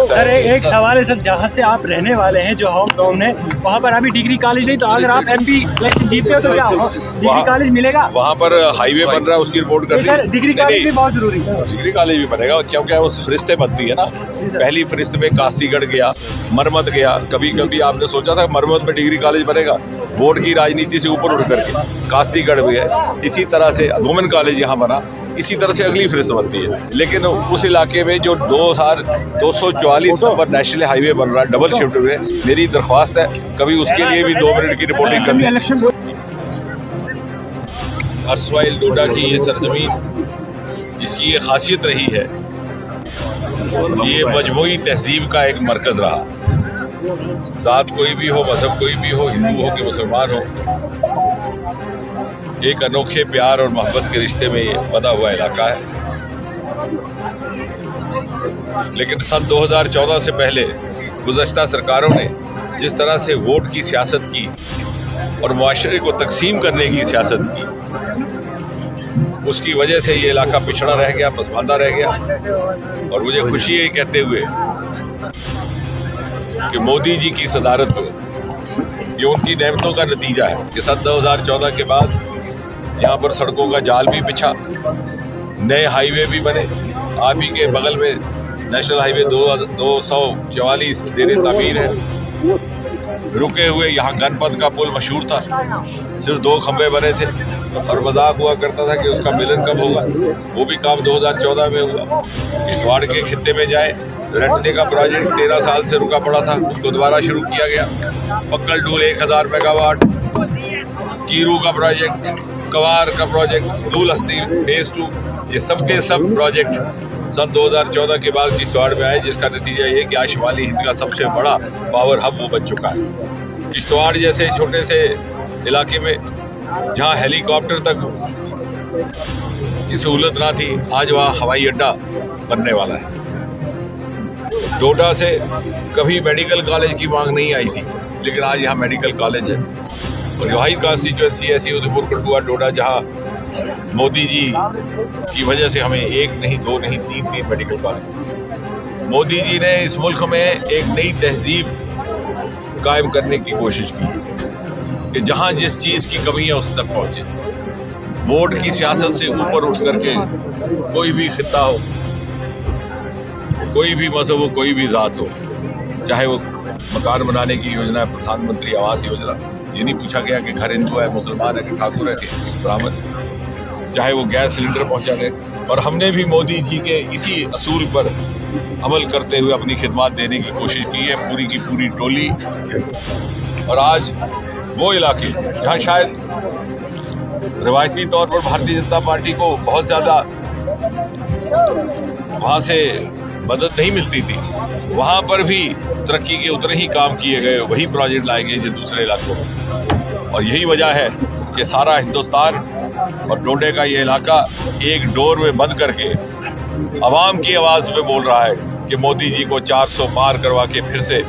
Sir एक सवाल है सर, जहाँ से आप रहने वाले हैं जो होम टाउन है वहाँ पर अभी डिग्री कॉलेज नहीं, तो अगर आप एमपी इलेक्शन जीतते हो तो क्या डिग्री कॉलेज मिलेगा? वहाँ पर हाईवे बन रहा है, उसकी रिपोर्ट कर सर डिग्री कॉलेज भी बहुत जरूरी है। डिग्री कॉलेज भी बनेगा क्योंकि वो फरिश्ते बनती है ना। पहली फरिश्त में कास्तीगढ़ गया, मरमत गया, कभी आपने सोचा था मरमत में डिग्री कॉलेज बनेगा? वोट की राजनीति से ऊपर उठ करके कास्तीगढ़ भी है, इसी तरह से वुमेन कॉलेज यहाँ बना, इसी तरह से अगली फरिश्त बनती है। लेकिन उस इलाके में जो 2244 नंबर नेशनल हाईवे बन रहा है डबल शिफ्ट में, मेरी दरख्वास्त है कभी उसके लिए भी 2 मिनट की रिपोर्टिंग करनी। अर्सवाइल डोडा की ये सरजमीन, जिसकी ये खासियत रही है, ये मजमूई तहजीब का एक मरकज़ रहा। ज़ात कोई भी हो, मजहब कोई भी हो, हिंदू हो कि मुसलमान हो, एक अनोखे प्यार और मोहब्बत के रिश्ते में ये बधा हुआ इलाका है। लेकिन सन 2014 से पहले गुज़श्ता सरकारों ने जिस तरह से वोट की सियासत की और मुआशरे को तकसीम करने की सियासत की, उसकी वजह से ये इलाका पिछड़ा रह गया, पसमानदा रह गया। और मुझे खुशी है कहते हुए कि मोदी जी की सदारत में ये उनकी नेमतों का नतीजा है कि सन 2014 के बाद यहाँ पर सड़कों का जाल भी बिछा, नए हाईवे भी बने। आप ही के बगल में नेशनल हाईवे 244 ज़ेरे तामीर है। रुके हुए यहाँ गणपत का पुल मशहूर था, सिर्फ 2 खंभे बने थे और मजाक हुआ करता था कि उसका मिलन कब होगा। वो भी काम 2014 में हुआ। किश्तवाड़ के खित्ते में जाए, रटने का प्रोजेक्ट 13 साल से रुका पड़ा था, उसको दोबारा शुरू किया गया। पक्कल डूल 1000 मेगावाट, कीरू का प्रोजेक्ट, कवार का प्रोजेक्ट, दूल हस्ती फेज 2, ये सब के सब प्रोजेक्ट सन 2014 के बाद किश्तवाड़ में आए, जिसका नतीजा ये कि आज शुमाली हिंद का सबसे बड़ा पावर हब वो बन चुका है। किश्तवाड़ जैसे छोटे से इलाके में जहाँ हेलीकॉप्टर तक की सहूलत ना थी, आज वहाँ हवाई अड्डा बनने वाला है। डोडा से कभी मेडिकल कॉलेज की मांग नहीं आई थी, लेकिन आज यहाँ मेडिकल कॉलेज है। और यही कॉन्स्टिट्यूंसी ऐसी उदयपुर, कठुआ, डोडा, जहाँ मोदी जी की वजह से हमें 1 नहीं 2 नहीं 3 मेडिकल कॉलेज। मोदी जी ने इस मुल्क में एक नई तहजीब कायम करने की कोशिश की कि जहाँ जिस चीज़ की कमी है उस तक पहुँचे। वोट की सियासत से ऊपर उठ करके कोई भी खित्ता हो, कोई भी मजहब हो, कोई भी ज़ात हो, चाहे वो मकान बनाने की योजना है, प्रधानमंत्री आवास योजना, ये नहीं पूछा गया कि घर हिंदू है, मुसलमान है, कि ठाकुर है, कि ब्राह्मण, चाहे वो गैस सिलेंडर पहुंचा दे। और हमने भी मोदी जी के इसी असूल पर अमल करते हुए अपनी खिदमत देने की कोशिश की है, पूरी की पूरी टोली। और आज वो इलाके जहाँ शायद रिवायती तौर पर भारतीय जनता पार्टी को बहुत ज़्यादा वहाँ से मदद नहीं मिलती थी, वहाँ पर भी तरक्की के उतने ही काम किए गए, वही प्रोजेक्ट लाए गए जो दूसरे इलाकों में। और यही वजह है कि सारा हिंदुस्तान और डोडे का ये इलाका एक डोर में बंद करके आवाम की आवाज़ में बोल रहा है कि मोदी जी को 400 पार करवा के फिर से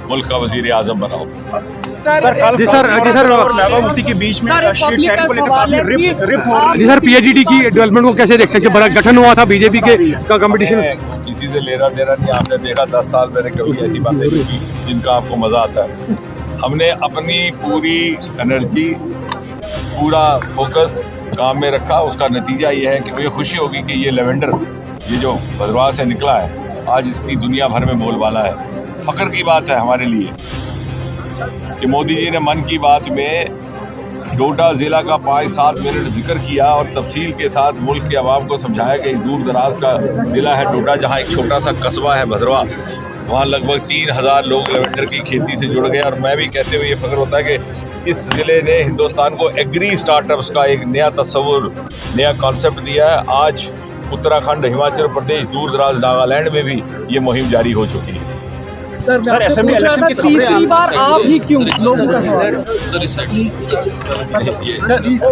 मुल्क का वजीर आजम बनाओ। जी सर मुफ्ती के बीच में जी सर पीएचडी की डेवलपमेंट को कैसे देखते हैं कि बड़ा गठन हुआ था बीजेपी के का कंपटीशन? किसी से लेना देना नहीं। आपने देखा 10 साल मैंने कभी ऐसी बातें नहीं की जिनका आपको मजा आता है। हमने अपनी पूरी एनर्जी, पूरा फोकस काम में रखा। उसका नतीजा ये है कि मुझे खुशी होगी कि ये लेवेंडर, ये जो भद्रवाह से निकला है, आज इसकी दुनिया भर में बोलबाला है। फख्र की बात है हमारे लिए कि मोदी जी ने मन की बात में डोडा ज़िला का 5-7 मिनट जिक्र किया और तफसील के साथ मुल्क के अवाम को समझाया कि दूर दराज का ज़िला है डोडा, जहाँ एक छोटा सा कस्बा है भद्रवाह, वहाँ लगभग 3000 लोग लेवेंडर की खेती से जुड़ गए। और मैं भी कहते हुए ये फख्र होता है कि इस ज़िले ने हिंदुस्तान को एग्री स्टार्टअप्स का एक नया तस्वुर, नया कॉन्सेप्ट दिया है। आज उत्तराखंड, हिमाचल प्रदेश, दूर दराज नागालैंड में भी ये मुहिम जारी हो चुकी है। सर असेंबली इलेक्शन की तीसरी बार आप ही क्यों? लोगों का सवाल।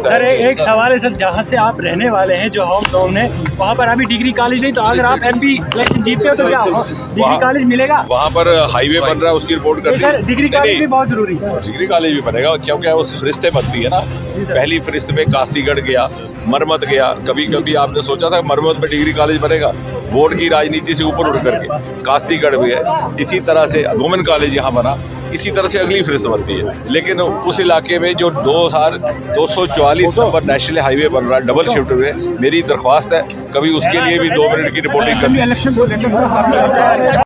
सर एक सवाल है सर, जहाँ से आप रहने वाले हैं जो होम टाउन है वहाँ पर अभी डिग्री कॉलेज नहीं, तो अगर आप एमपी इलेक्शन जीतते हो तो क्या डिग्री कॉलेज मिलेगा? वहाँ पर हाईवे बन रहा है, उसकी रिपोर्ट कर। सर डिग्री कॉलेज भी बहुत जरूरी है। डिग्री कॉलेज भी बनेगा क्योंकि वो फरिश्ते बनती है ना। पहली फरिश्त में कास्तीगढ़ गया, मरमत गया, कभी आपने सोचा था मरमत में डिग्री कॉलेज बनेगा? वोट की राजनीति से ऊपर उठ करके कास्तीगढ़ भी है, इसी तरह से वुमेन कॉलेज यहाँ बना, इसी तरह से अगली फिर बनती है। लेकिन उस इलाके में जो 2244 नंबर नेशनल हाईवे बन रहा है डबल शिफ्ट में, मेरी दरख्वास्त है कभी उसके लिए भी 2 मिनट की रिपोर्टिंग करनी।